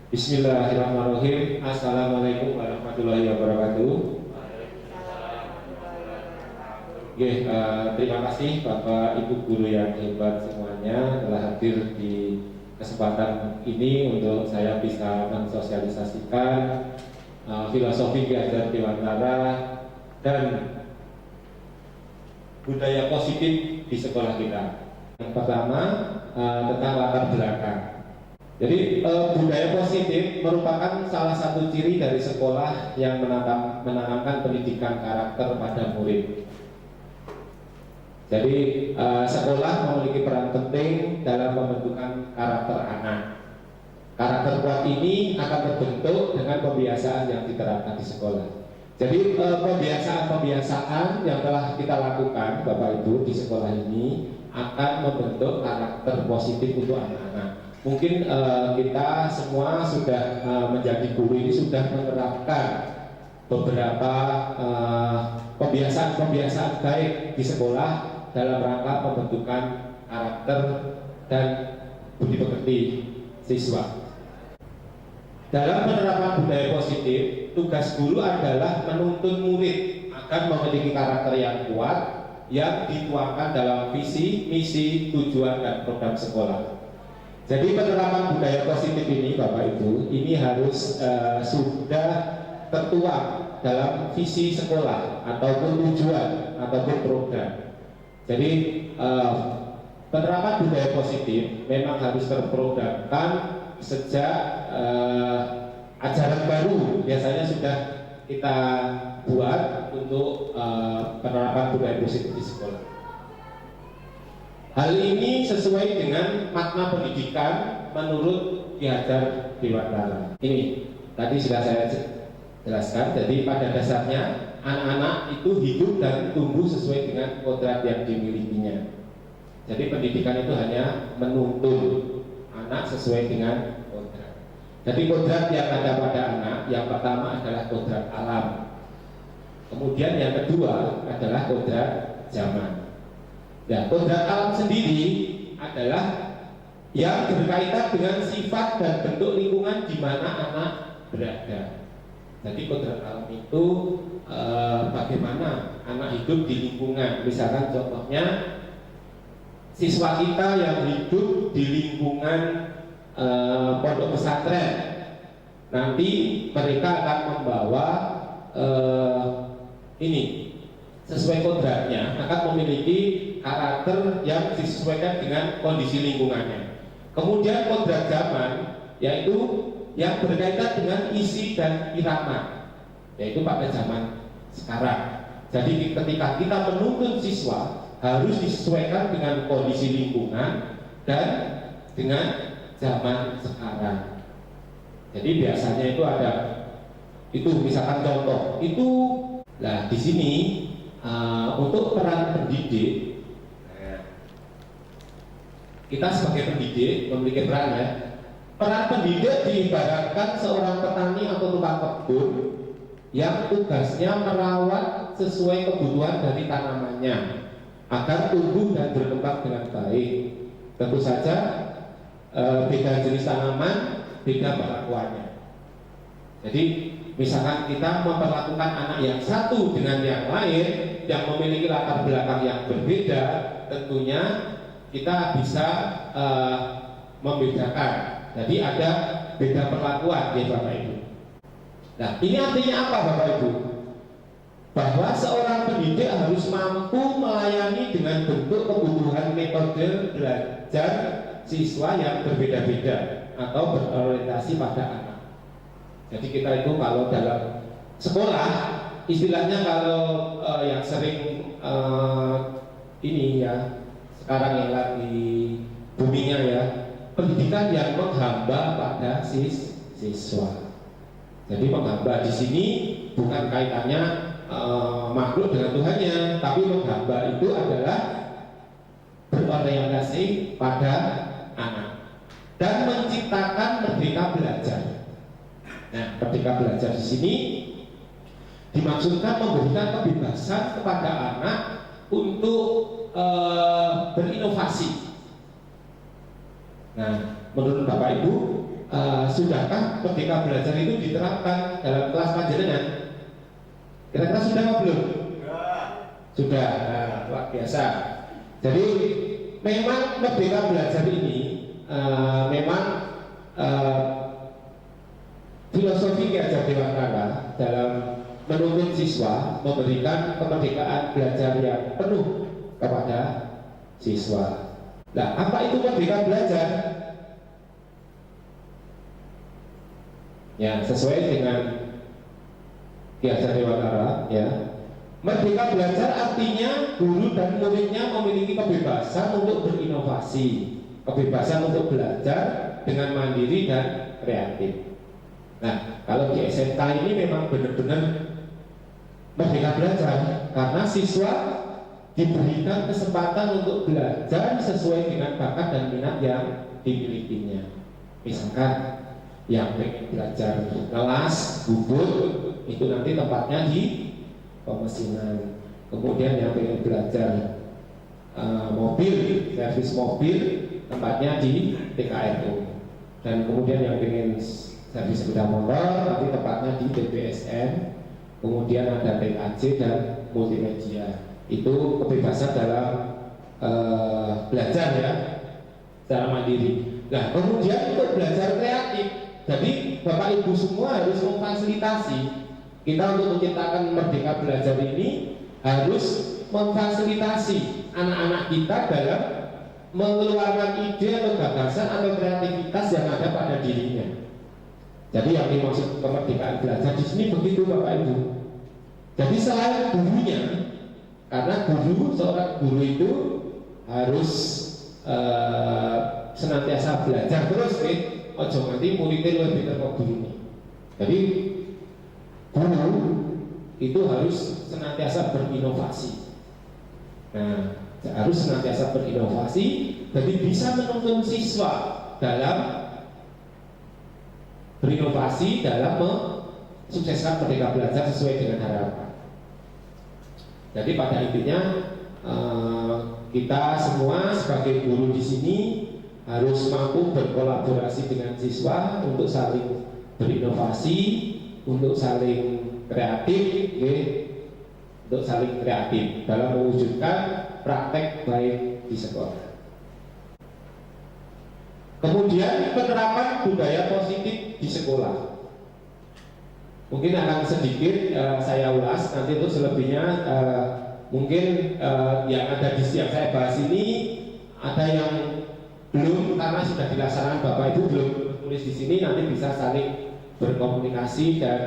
Bismillahirrahmanirrahim. Assalamualaikum warahmatullahi wabarakatuh. Terima kasih Bapak Ibu guru yang hebat semuanya telah hadir di kesempatan ini untuk saya bisa mensosialisasikan filosofi Ki Hajar Dewantara dan budaya positif di sekolah kita. Yang pertama tentang latar belakang. Jadi budaya positif merupakan salah satu ciri dari sekolah yang menanamkan pendidikan karakter pada murid. Jadi sekolah memiliki peran penting dalam pembentukan karakter anak. Karakter kuat ini akan terbentuk dengan pembiasaan yang diterapkan di sekolah. Jadi pembiasaan yang telah kita lakukan Bapak Ibu di sekolah ini akan membentuk karakter positif untuk anak-anak. Mungkin kita semua sudah menjadi guru ini sudah menerapkan beberapa pembiasaan baik di sekolah dalam rangka pembentukan karakter dan budi pekerti siswa. Dalam penerapan budaya positif, tugas guru adalah menuntun murid agar memiliki karakter yang kuat yang dituangkan dalam visi, misi, tujuan, dan program sekolah. Jadi penerapan budaya positif ini Bapak Ibu, ini harus sudah tertuang dalam visi sekolah ataupun tujuan ataupun program. Jadi penerapan budaya positif memang harus terprogramkan sejak ajaran baru biasanya sudah kita buat untuk penerapan budaya positif di sekolah. Hal ini sesuai dengan makna pendidikan menurut Ki Hajar Dewantara. Ini tadi sudah saya jelaskan. Jadi pada dasarnya anak-anak itu hidup dan tumbuh sesuai dengan kodrat yang dimilikinya. Jadi pendidikan itu hanya menuntun anak sesuai dengan kodrat. Jadi kodrat yang ada pada anak, yang pertama adalah kodrat alam. Kemudian yang kedua adalah kodrat zaman. Nah, kodrat alam sendiri adalah yang berkaitan dengan sifat dan bentuk lingkungan di mana anak berada. Jadi kodrat alam itu bagaimana anak hidup di lingkungan. Misalkan contohnya siswa kita yang hidup di lingkungan pondok pesantren, nanti mereka akan membawa ini sesuai kodratnya akan memiliki karakter yang disesuaikan dengan kondisi lingkungannya. Kemudian kodrat zaman yaitu yang berkaitan dengan isi dan irama, yaitu pada zaman sekarang. Jadi ketika kita menuntun siswa harus disesuaikan dengan kondisi lingkungan dan dengan zaman sekarang. Jadi biasanya itu ada itu misalkan contoh itu. Nah di sini untuk peran pendidik, kita sebagai pendidik memiliki peran ya. Peran pendidik diibaratkan seorang petani atau tukang kebun yang tugasnya merawat sesuai kebutuhan dari tanamannya agar tumbuh dan berkembang dengan baik. Tentu saja beda jenis tanaman, beda perlakuannya. Jadi misalkan kita memperlakukan anak yang satu dengan yang lain yang memiliki latar belakang yang berbeda, tentunya kita bisa membedakan. Jadi ada beda perlakuan ya Bapak Ibu. Nah ini artinya apa Bapak Ibu? Bahwa seorang pendidik harus mampu melayani dengan bentuk kebutuhan metode belajar siswa yang berbeda-beda atau berorientasi pada anak. Jadi kita itu kalau dalam sekolah istilahnya kalau yang sering ini ya sekarang yang lagi boomingnya ya, pendidikan yang menghamba pada siswa. Jadi menghamba di sini bukan kaitannya makhluk dengan Tuhannya, tapi menghamba itu adalah berorientasi pada anak dan menciptakan merdeka belajar. Nah, merdeka belajar di sini dimaksudkan memberikan kebebasan kepada anak untuk berinovasi. Nah, menurut Bapak Ibu, sudahkah Merdeka Belajar itu diterapkan dalam kelas panjenengan? Kira-kira sudah apa belum? Sudah, luar biasa. Jadi memang Merdeka Belajar ini memang filosofi Ki Hajar Dewantara dalam menuntut siswa memberikan kemerdekaan belajar yang penuh kepada siswa. Nah, apa itu Merdeka Belajar? Ya, sesuai dengan Ki Hajar Dewantara, ya. Merdeka Belajar artinya guru dan muridnya memiliki kebebasan untuk berinovasi, kebebasan untuk belajar dengan mandiri dan kreatif. Nah, kalau di SMK ini memang benar-benar Merdeka Belajar karena siswa diberikan kesempatan untuk belajar sesuai dengan bakat dan minat yang dimilikinya. Misalkan yang pengen belajar kelas, bubut, itu nanti tempatnya di pemesinan. Kemudian yang pengen belajar mobil, servis mobil, tempatnya di TKRU. Dan kemudian yang pengen servis sepeda motor, nanti tempatnya di BPSN. Kemudian ada TKJ dan multimedia. Itu kebebasan dalam belajar ya, secara mandiri. Nah, kemudian untuk belajar kreatif, jadi Bapak Ibu semua harus memfasilitasi kita untuk menciptakan Merdeka Belajar ini, harus memfasilitasi anak-anak kita dalam mengeluarkan ide atau gagasan atau kreativitas yang ada pada dirinya. Jadi yang dimaksud kemerdekaan belajar di sini begitu Bapak Ibu. Jadi selain gurunya, karena seorang guru itu harus senantiasa belajar terus, ojo nanti muridnya lebih terkok guru ini. Jadi guru itu harus senantiasa berinovasi. Nah, harus senantiasa berinovasi, jadi bisa menuntun siswa dalam berinovasi dalam mensukseskan Merdeka Belajar sesuai dengan harapan. Jadi pada intinya kita semua sebagai guru di sini harus mampu berkolaborasi dengan siswa untuk saling berinovasi, untuk saling kreatif, untuk saling kreatif dalam mewujudkan praktek baik di sekolah. Kemudian penerapan budaya positif di sekolah. Mungkin akan sedikit saya ulas, nanti untuk selebihnya mungkin yang ada di yang saya bahas ini ada yang belum, karena sudah dilaksanakan Bapak Ibu belum tulis di sini, nanti bisa saling berkomunikasi dan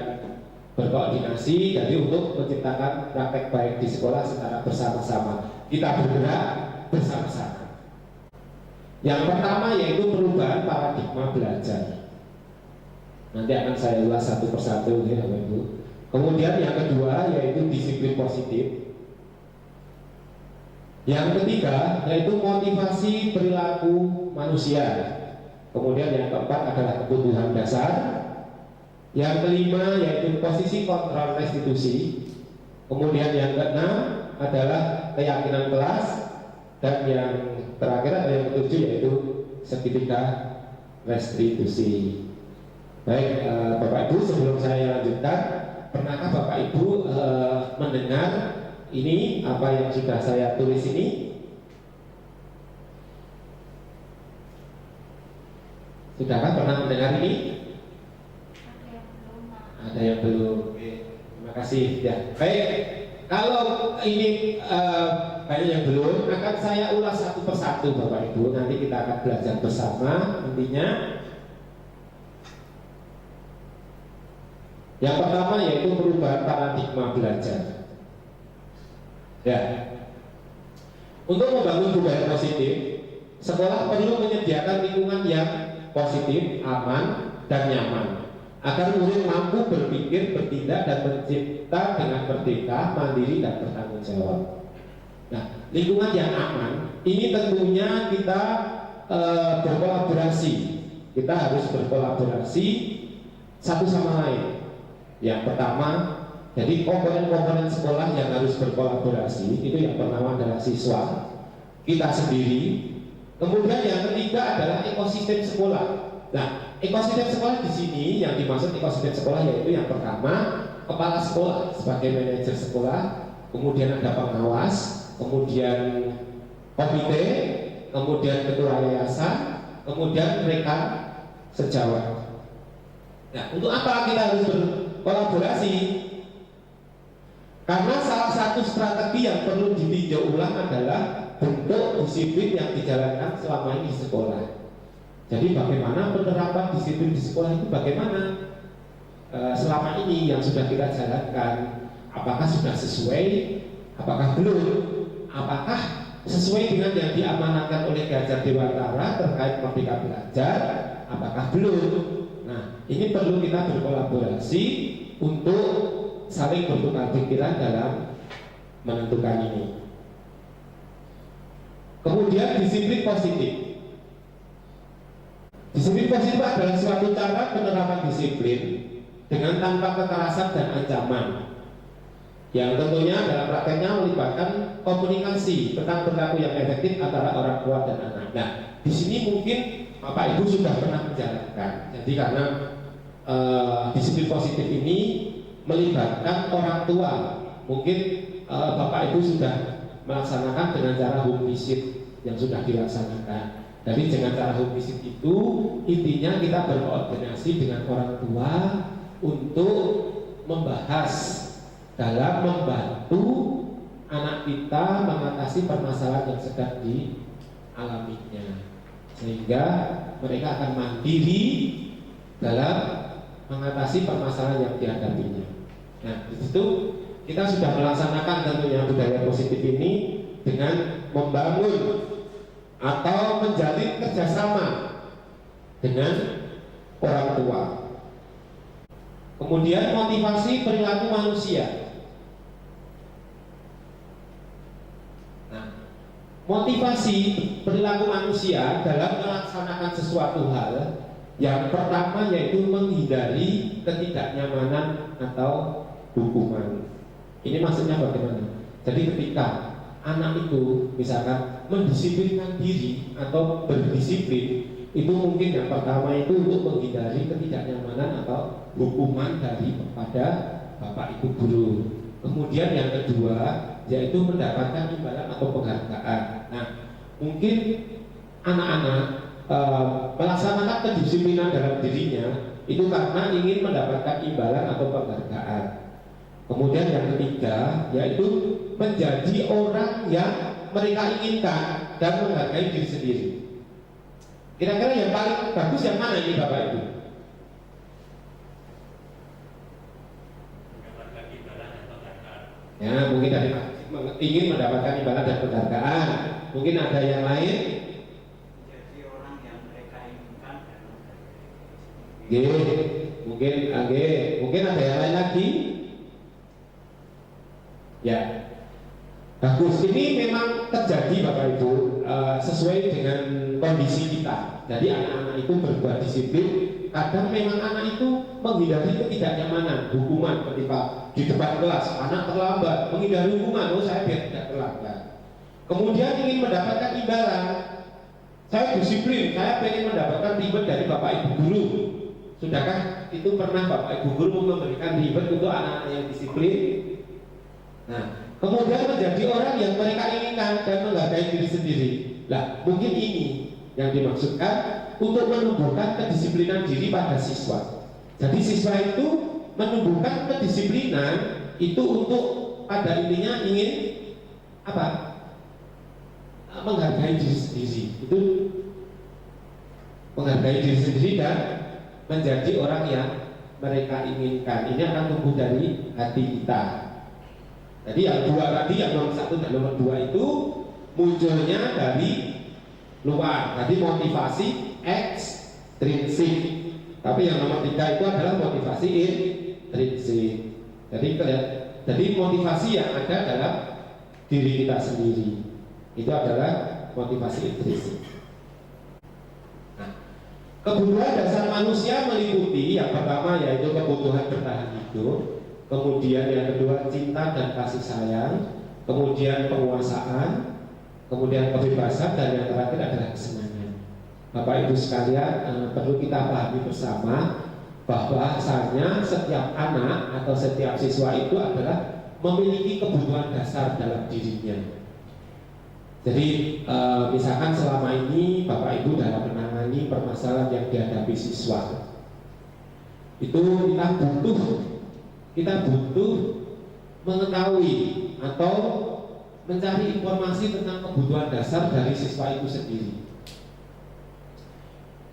berkoordinasi. Jadi untuk menciptakan praktek baik di sekolah secara bersama-sama, kita bergerak bersama-sama. Yang pertama yaitu perubahan paradigma belajar. Nanti akan saya ulas satu persatu ya Bapak Ibu. Kemudian yang kedua yaitu disiplin positif. Yang ketiga yaitu motivasi perilaku manusia. Kemudian yang keempat adalah kebutuhan dasar. Yang kelima yaitu posisi kontrol restitusi. Kemudian yang keenam adalah keyakinan kelas. Dan yang terakhir adalah yang ketujuh yaitu sertifikat restitusi. Baik, Bapak Ibu, sebelum saya lanjutkan, pernahkah Bapak Ibu mendengar ini apa yang sudah saya tulis ini? Sudahkah pernah mendengar ini? Ada yang belum. Oke, terima kasih. Ya, baik. Kalau ini banyak yang belum, akan saya ulas satu persatu Bapak Ibu. Nanti kita akan belajar bersama intinya. Yang pertama yaitu perubahan paradigma belajar. Ya, untuk membangun budaya positif, sekolah perlu menyediakan lingkungan yang positif, aman, dan nyaman, agar murid mampu berpikir, bertindak, dan mencipta dengan merdeka, mandiri, dan bertanggung jawab. Nah, lingkungan yang aman ini tentunya kita berkolaborasi. Kita harus berkolaborasi satu sama lain. Yang pertama, jadi komponen-komponen sekolah yang harus berkolaborasi itu yang pertama adalah siswa, kita sendiri. Kemudian yang ketiga adalah ekosistem sekolah. Nah, ekosistem sekolah di sini yang dimaksud ekosistem sekolah yaitu yang pertama kepala sekolah sebagai manajer sekolah, kemudian ada pengawas, kemudian komite, kemudian ketua yayasan, kemudian rekan sejawat. Nah, untuk apa kita harus berkolaborasi? Karena salah satu strategi yang perlu ditinjau ulang adalah bentuk disiplin yang dijalankan selama ini di sekolah. Jadi bagaimana penerapan disiplin di sekolah itu bagaimana selama ini yang sudah kita jalankan? Apakah sudah sesuai? Apakah belum? Apakah sesuai dengan yang diamanatkan oleh Ganjar Dewantara terkait Merdeka Belajar? Apakah belum? Nah, ini perlu kita berkolaborasi untuk saling bertukar pikiran dalam menentukan ini. Kemudian disiplin positif. Disiplin positif adalah suatu cara penerapan disiplin dengan tanpa kekerasan dan ancaman, yang tentunya dalam prakteknya melibatkan komunikasi tentang perilaku yang efektif antara orang tua dan anak. Nah, di sini mungkin Bapak Ibu sudah pernah menjalankan. Jadi karena disiplin positif ini melibatkan orang tua, mungkin Bapak Ibu sudah melaksanakan dengan cara home visit yang sudah dilaksanakan. Jadi dengan cara home visit itu intinya kita berkoordinasi dengan orang tua untuk membahas dalam membantu anak kita mengatasi permasalahan yang sedang dialaminya, sehingga mereka akan mandiri dalam mengatasi permasalahan yang dihadapinya. Nah, di situ kita sudah melaksanakan tentunya budaya positif ini dengan membangun atau menjalin kerjasama dengan orang tua. Kemudian motivasi perilaku manusia. Nah, motivasi perilaku manusia dalam melaksanakan sesuatu hal yang pertama yaitu menghindari ketidaknyamanan atau hukuman. Ini maksudnya bagaimana? Jadi ketika anak itu misalkan mendisiplinkan diri atau berdisiplin, itu mungkin yang pertama itu untuk menghindari ketidaknyamanan atau hukuman dari kepada Bapak Ibu guru. Kemudian yang kedua yaitu mendapatkan imbalan atau penghargaan. Nah, mungkin anak-anak melaksanakan kedisiplinan dalam dirinya itu karena ingin mendapatkan imbalan atau penghargaan. Kemudian yang ketiga yaitu menjadi orang yang mereka inginkan dan menghargai diri sendiri. Kira-kira yang paling bagus yang mana ini Bapak Ibu? Mendapatkan imbalan dan penghargaan. Ya, mungkin dari ingin mendapatkan imbalan dan penghargaan. Mungkin ada yang lain? Menjadi orang yang mereka inginkan dan menghargai. Mungkin ada yang lain lagi? Ya, bagus. Ini memang terjadi Bapak Ibu sesuai dengan kondisi kita. Jadi anak-anak itu berbuat disiplin. Kadang memang anak itu menghindari ketidaknyamanan, hukuman ketika di depan kelas anak terlambat, menghindari hukuman. Oh, saya biar tidak terlambat. Kemudian ingin mendapatkan imbalan. Saya disiplin, saya ingin mendapatkan reward dari Bapak Ibu guru. Sudahkah itu pernah Bapak Ibu guru memberikan reward untuk anak-anak yang disiplin? Nah, kemudian menjadi orang yang mereka inginkan dan menghargai diri sendiri. Lah, mungkin ini yang dimaksudkan untuk menumbuhkan kedisiplinan diri pada siswa. Jadi siswa itu menumbuhkan kedisiplinan itu untuk pada intinya ingin apa? Menghargai diri sendiri. Itu menghargai diri sendiri dan menjadi orang yang mereka inginkan. Ini akan tumbuh dari hati kita. Jadi yang dua tadi, yang nomor 1 dan nomor 2 itu munculnya dari luar. Tadi motivasi ekstrinsik. Tapi yang nomor 3 itu adalah motivasi intrinsik. Jadi motivasi yang ada dalam diri kita sendiri itu adalah motivasi intrinsik. Nah, kebutuhan dasar manusia meliputi yang pertama yaitu kebutuhan bertahan hidup. Kemudian yang kedua cinta dan kasih sayang, kemudian penguasaan, kemudian kebebasan, dan yang terakhir adalah kesenangan. Bapak Ibu sekalian, perlu kita pahami bersama bahwasanya setiap anak atau setiap siswa itu adalah memiliki kebutuhan dasar dalam dirinya. Jadi misalkan selama ini Bapak Ibu dalam menangani permasalahan yang dihadapi siswa, itu kita butuh mengetahui atau mencari informasi tentang kebutuhan dasar dari siswa itu sendiri.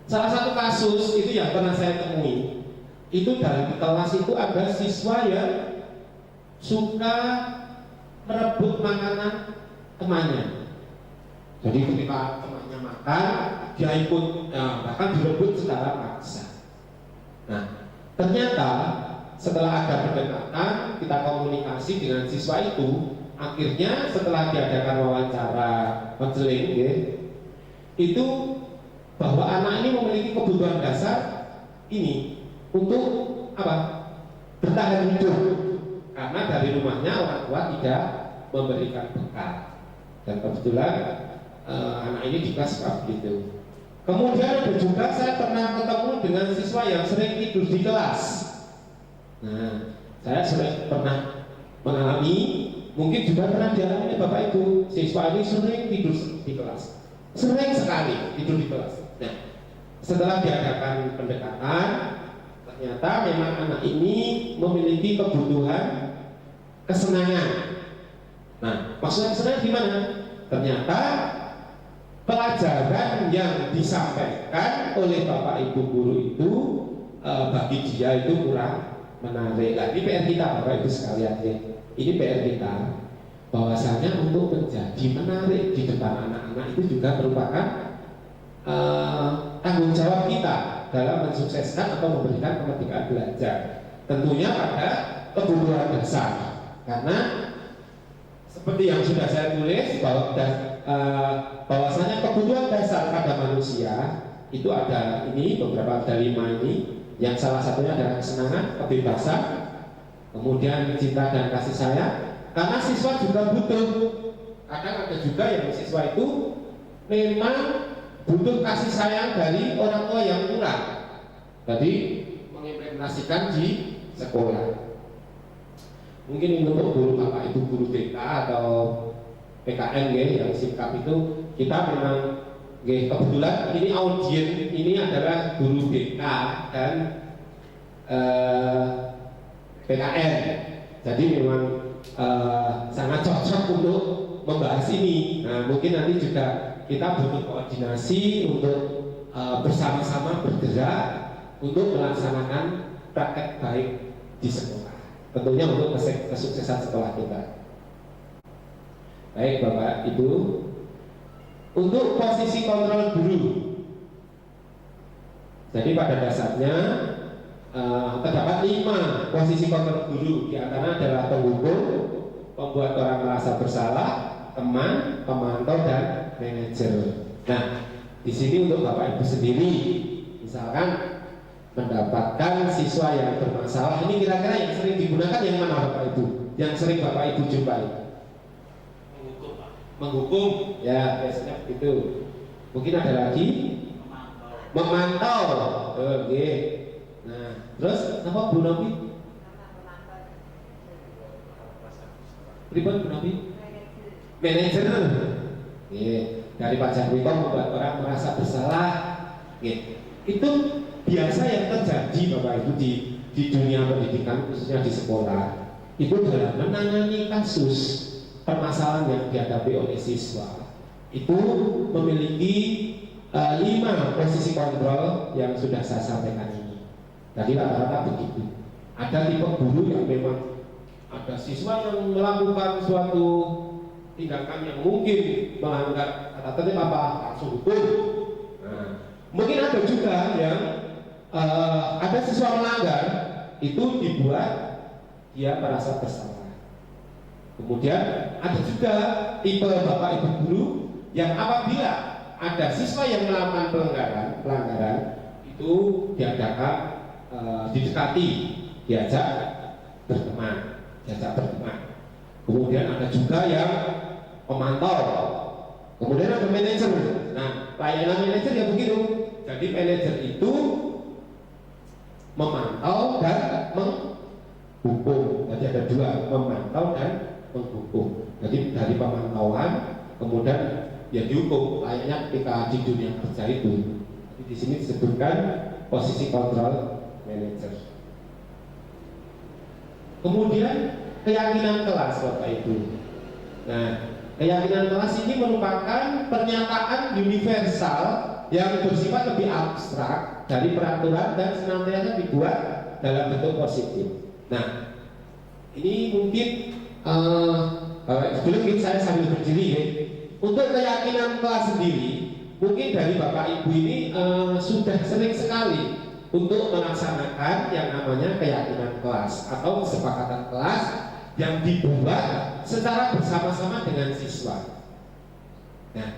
Salah satu kasus itu yang pernah saya temui, itu dalam kelas itu ada siswa yang suka merebut makanan temannya. Jadi ketika temannya makan, dia ikut, bahkan direbut secara paksa. Nah, ternyata setelah ada pendekatan, kita komunikasi dengan siswa itu, akhirnya setelah diadakan wawancara konseling, itu bahwa anak ini memiliki kebutuhan dasar ini untuk apa? Bertahan hidup, karena dari rumahnya orang tua tidak memberikan bekal, dan kebetulan anak ini di kelas begitu. Kemudian ada juga saya pernah ketemu dengan siswa yang sering tidur di kelas. Nah, saya sering pernah mengalami, mungkin juga pernah dialami Bapak Ibu, siswa ini sering tidur di kelas, sering sekali tidur di kelas. Nah, setelah diadakan pendekatan, ternyata memang anak ini memiliki kebutuhan kesenangan. Nah, maksudnya kesenangan gimana? Ternyata pelajaran yang disampaikan oleh Bapak Ibu guru itu bagi dia itu kurang menarik. Nah, ini PR kita Bapak Ibu sekalian ya. Ini PR kita, bahwasanya untuk menjadi menarik di depan anak-anak itu juga merupakan tanggung jawab kita dalam mensukseskan atau memberikan kemerdekaan belajar. Tentunya pada kebutuhan dasar, karena seperti yang sudah saya tulis bahwasanya kebutuhan dasar pada manusia itu ada ini beberapa, ada 5 ini, yang salah satunya adalah kesenangan, kebebasan, kemudian cinta dan kasih sayang. Karena siswa juga butuh, kadang ada juga yang siswa itu memang butuh kasih sayang dari orang tua yang kurang, jadi mengimplementasikan di sekolah. Mungkin untuk guru Bapak Ibu guru TK atau PKN yang sikap itu, kita memang kebetulan ini audien ini adalah guru TK dan PKN, jadi memang sangat cocok untuk membahas ini. Nah, mungkin nanti juga kita butuh koordinasi untuk bersama-sama bergerak untuk melaksanakan praktek baik di sekolah, tentunya untuk kesuksesan sekolah kita. Baik Bapak Ibu, untuk posisi kontrol guru, jadi pada dasarnya terdapat 5 posisi kontrol guru. Di antara adalah penghukum, pembuat orang merasa bersalah, teman, pemantau, dan manajer. Nah, di sini untuk Bapak Ibu sendiri, misalkan mendapatkan siswa yang bermasalah, ini kira-kira yang sering digunakan yang mana Bapak Ibu? Yang sering Bapak Ibu jumpai? Menghukum, Pak. Menghukum, ya biasanya begitu. Mungkin ada lagi? Memantau. Oke. Nah, terus apa Bu Novi? Pribadi Bu Novi? Manajer. Dari Pak Jarwito membuat orang merasa bersalah. Itu biasa yang terjadi Bapak Ibu di dunia pendidikan, khususnya di sekolah. Itu dalam menangani kasus permasalahan yang dihadapi oleh siswa, itu memiliki 5 posisi kontrol yang sudah saya sampaikan ini. Tadi rata-rata begitu. Ada tipe guru yang memang ada siswa yang melakukan suatu tindakan yang mungkin melanggar kata tertib apa, langsung hukum. Nah, mungkin ada juga yang ada siswa melanggar, itu dibuat dia merasa bersalah. Kemudian ada juga tipe Bapak Ibu guru yang apabila ada siswa yang melakukan pelanggaran itu diadakan didekati, diajak berteman. Kemudian ada juga yang pemantau, kemudian ada manajer. Nah, layanan manajer ya begitu. Jadi manajer itu memantau dan menghukum. Jadi ada dua, memantau dan menghukum. Jadi dari pemantauan kemudian ya dihukum layaknya ketika di dunia kerja itu. Jadi di sini disebutkan posisi kontrol manajer. Kemudian keyakinan kelas Bapak Ibu. Nah, keyakinan kelas ini merupakan pernyataan universal yang bersifat lebih abstrak dari peraturan dan senantiasa dibuat dalam bentuk positif. Nah, ini mungkin sebelum saya sambil berdiri ya. Untuk keyakinan kelas sendiri, mungkin dari Bapak Ibu ini sudah sering sekali untuk melaksanakan yang namanya keyakinan kelas atau kesepakatan kelas yang dibuat secara bersama-sama dengan siswa. Nah,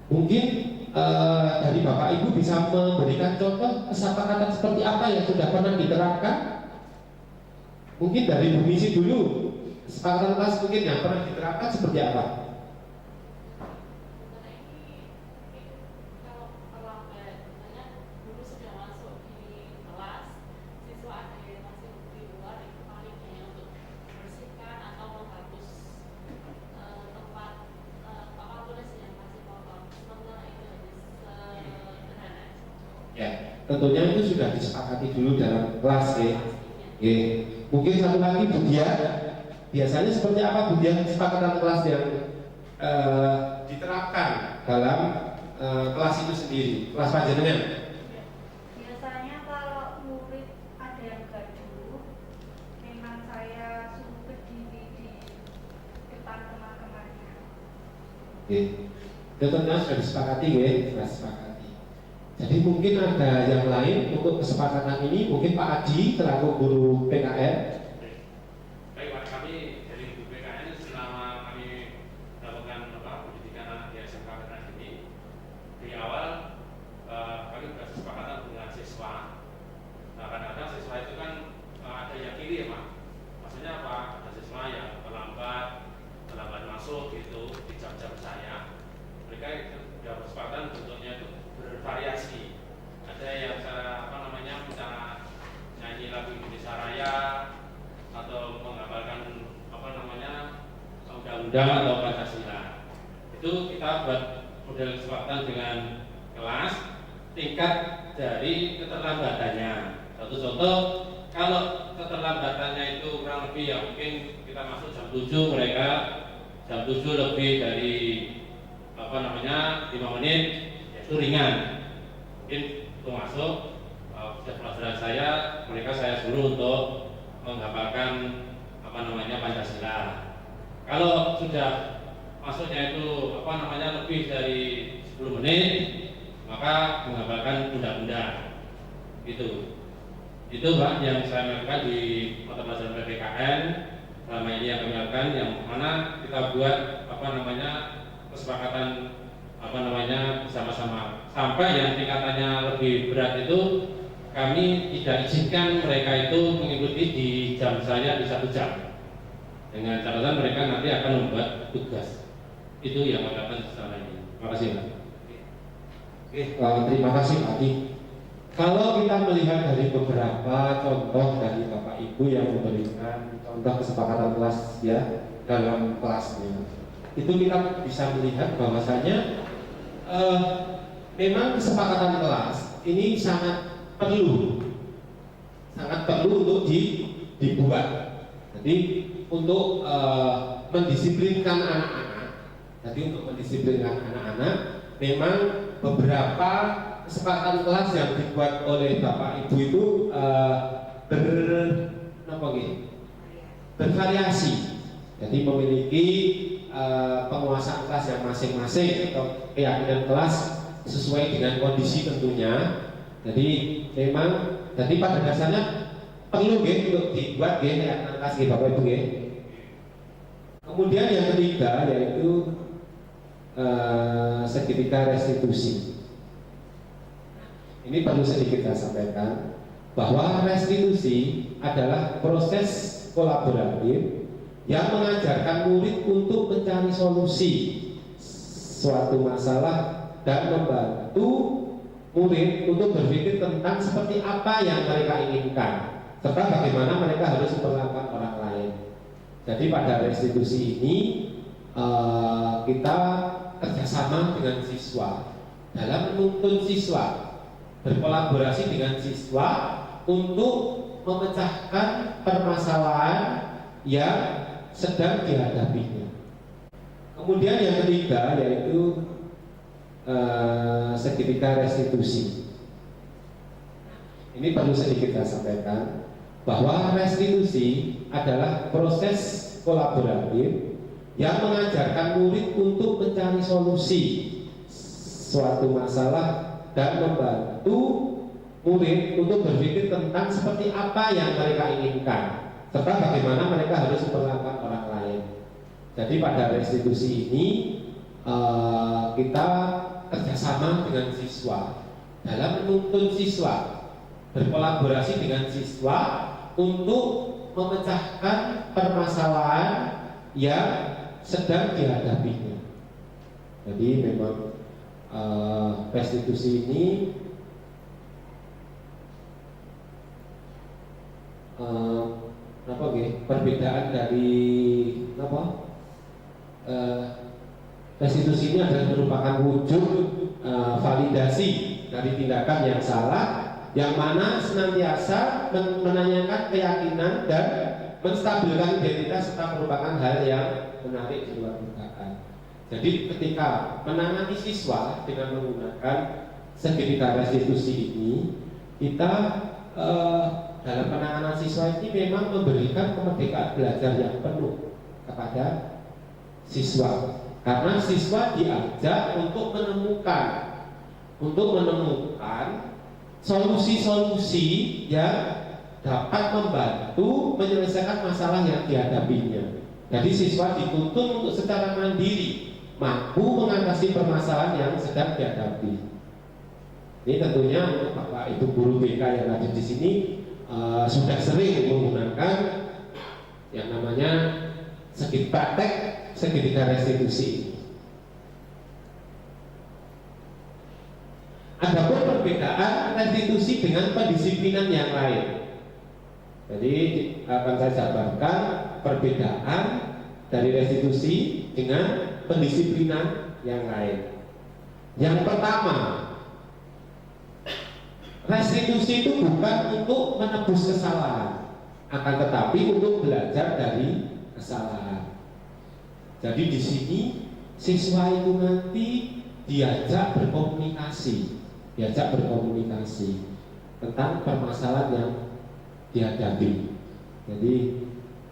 mungkin dari Bapak Ibu bisa memberikan contoh kesepakatan seperti apa yang sudah pernah diterapkan. Mungkin dari Bu Misi dulu, kesepakatan kelas mungkin yang pernah diterapkan seperti apa? Tentunya itu sudah disepakati dulu dalam kelas ya. Mungkin satu lagi Bu Dia, biasanya seperti apa Bu Dia kesepakatan kelas yang diterapkan dalam kelas itu sendiri, kelas panjenengan? Biasanya kalau murid ada yang gaduh, memang saya suruh berdiri di depan teman-temannya. Tentunya sudah disepakati ya, sudah disepakati. Jadi mungkin ada yang lain untuk kesepakatan ini, mungkin Pak Adi selaku guru PKN. Baik Pak, kami dari guru PKN selama kami melakukan pendidikan anak di SMK PKN ini, di awal kami bersepakatan dengan siswa. Nah, kadang-kadang siswa itu kan ada yang kiri ya Pak. Maksudnya apa? Ada siswa yang terlambat masuk gitu di jam-jam saya. Mereka sudah bersepakatan bentuknya itu bervariasi. Ada yang minta nyanyi lagu Indonesia Raya atau menghafalkan undang-undang atau Pancasila. Itu kita buat model kesepakatan dengan kelas tingkat dari keterlambatannya. Satu contoh, kalau keterlambatannya itu kurang lebih ya mungkin kita masuk jam 7, mereka jam 7 lebih dari 5 menit, itu ringan. Mungkin itu masuk sudah pelajaran mereka saya suruh untuk menghafalkan Pancasila. Kalau sudah masuknya itu lebih dari 10 menit, maka menghafalkan undang-undang. Itu Pak yang saya lakukan di mata pelajaran PPKN selama ini yang kami lakukan, yang mana kita buat kesepakatan bersama-sama. Sampai yang tingkatannya lebih berat itu kami tidak izinkan mereka itu mengikuti di jam saya di 1 jam. Dengan catatan mereka nanti akan membuat tugas. Itu yang kami lakukan selama ini. Terima kasih Pak. Terima kasih Pak Adi. Kalau kita melihat dari beberapa contoh dari Bapak Ibu yang memberikan contoh kesepakatan kelas ya dalam kelasnya, itu kita bisa melihat bahwasanya memang kesepakatan kelas ini sangat perlu untuk dibuat. Jadi untuk mendisiplinkan anak-anak, memang beberapa kesepakatan kelas yang dibuat oleh Bapak Ibu itu bervariasi. Jadi memiliki penguasaan kelas yang masing-masing atau keyakinan kelas sesuai dengan kondisi tentunya. Jadi memang pada dasarnya perlu untuk dibuat keyakinan kelas Bapak Ibu. Kemudian yang ketiga yaitu segitiga restitusi. Ini perlu sedikit saya sampaikan bahwa restitusi adalah proses kolaboratif yang mengajarkan murid untuk mencari solusi suatu masalah dan membantu murid untuk berpikir tentang seperti apa yang mereka inginkan serta bagaimana mereka harus memperlakukan orang lain. Jadi pada restitusi ini kita kerjasama dengan siswa dalam menuntun siswa, berkolaborasi dengan siswa untuk memecahkan permasalahan yang sedang dihadapinya. Kemudian yang ketiga yaitu segitiga restitusi. Ini perlu sedikit saya sampaikan bahwa restitusi adalah proses kolaboratif yang mengajarkan murid untuk mencari solusi suatu masalah dan membantu murid untuk berpikir tentang seperti apa yang mereka inginkan serta bagaimana mereka harus memperlakukan orang lain. Jadi pada restitusi ini kita kerjasama dengan siswa dalam menuntun siswa, berkolaborasi dengan siswa untuk memecahkan permasalahan yang sedang dihadapinya. Jadi memang restitusi ini perbedaan dari restitusi ini adalah merupakan wujud validasi dari tindakan yang salah, yang mana senantiasa menanyakan keyakinan dan menstabilkan identitas serta merupakan hal yang menarik di luar dugaan. Jadi ketika menangani siswa dengan menggunakan segitiga restitusi ini, kita dalam penanganan siswa ini memang memberikan kemerdekaan belajar yang penuh kepada siswa. Karena siswa diajak untuk menemukan solusi-solusi yang dapat membantu menyelesaikan masalah yang dihadapinya. Jadi siswa dituntun untuk secara mandiri mampu mengatasi permasalahan yang sedang dihadapi. Ini tentunya untuk Bapak Ibu guru BK yang ada di sini sudah sering menggunakan yang namanya segitiga restitusi. Adapun perbedaan restitusi dengan pendisiplinan yang lain. Jadi akan saya jabarkan perbedaan dari restitusi dengan pendisiplinan yang lain. Yang pertama, restitusi itu bukan untuk menebus kesalahan, akan tetapi untuk belajar dari kesalahan. Jadi di sini siswa itu nanti diajak berkomunikasi tentang permasalahan yang dihadapi. Jadi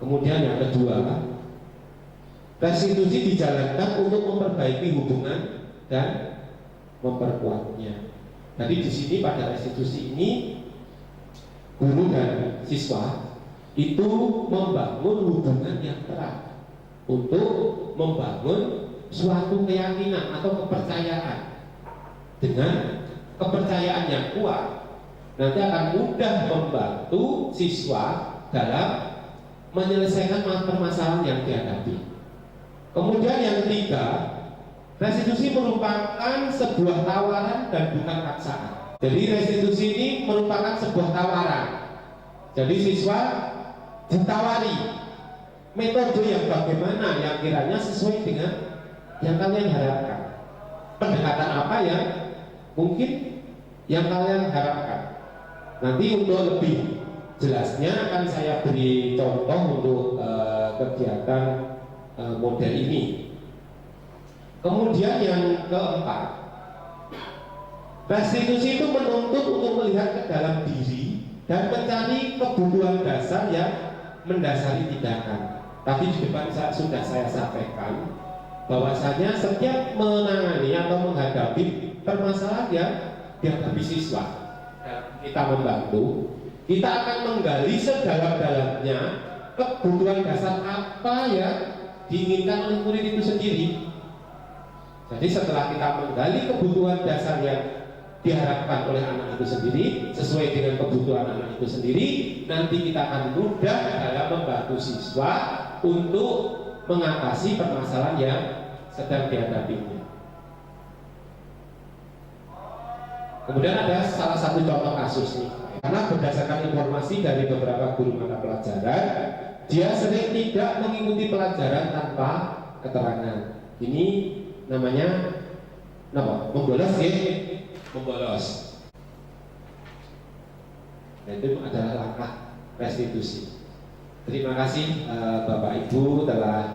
kemudian yang kedua, restitusi dijalankan untuk memperbaiki hubungan dan memperkuatnya. Jadi di sini pada restitusi ini guru dan siswa itu membangun hubungan yang erat untuk membangun suatu keyakinan atau kepercayaan. Dengan kepercayaan yang kuat nanti akan mudah membantu siswa dalam menyelesaikan permasalahan yang dihadapi. Kemudian yang ketiga, restitusi merupakan sebuah tawaran dan bukan paksaan. Jadi restitusi ini merupakan sebuah tawaran. Jadi siswa ditawari metode yang bagaimana yang kiranya sesuai dengan yang kalian harapkan. Pendekatan apa yang mungkin yang kalian harapkan. Nanti untuk lebih jelasnya akan saya beri contoh untuk kegiatan model ini. Kemudian yang keempat, restitusi itu menuntut untuk melihat ke dalam diri dan mencari kebutuhan dasar yang mendasari tindakan. Tadi di depan sudah saya sampaikan bahwasanya setiap menangani atau menghadapi permasalahan yang dihadapi siswa dan kita membantu, kita akan menggali sedalam-dalamnya kebutuhan dasar apa yang diinginkan oleh murid itu sendiri. Jadi setelah kita menggali kebutuhan dasar yang diharapkan oleh anak itu sendiri sesuai dengan kebutuhan anak itu sendiri, nanti kita akan mudah dalam membantu siswa untuk mengatasi permasalahan yang sedang dihadapinya. Kemudian ada salah satu contoh kasus nih, karena berdasarkan informasi dari beberapa guru mata pelajaran, dia sering tidak mengikuti pelajaran tanpa keterangan. Ini namanya apa? Membolos ya? Membolos. Nah, itu adalah langkah restitusi. Terima kasih Bapak Ibu telah